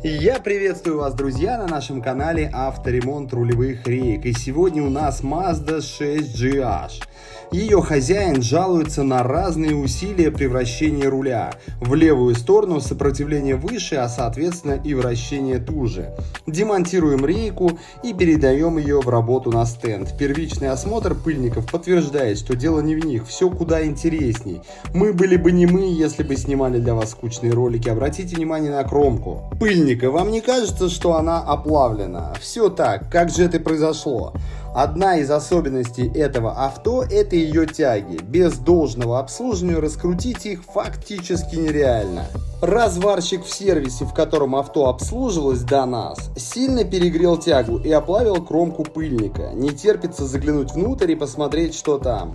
Я приветствую вас, друзья, на нашем канале Авторемонт рулевых рейк. И сегодня у нас Mazda 6GH. Ее хозяин жалуется на разные усилия при вращении руля. В левую сторону сопротивление выше, а соответственно и вращение туже. Демонтируем рейку и передаем ее в работу на стенд. Первичный осмотр пыльников подтверждает, что дело не в них, все куда интересней. Мы были бы не мы, если бы снимали для вас скучные ролики. Обратите внимание на кромку пыльника. Вам не кажется, что она оплавлена? Все так. Как же это произошло? Одна из особенностей этого авто – это ее тяги. Без должного обслуживания раскрутить их фактически нереально. Разварщик в сервисе, в котором авто обслуживалось до нас, сильно перегрел тягу и оплавил кромку пыльника. Не терпится заглянуть внутрь и посмотреть, что там.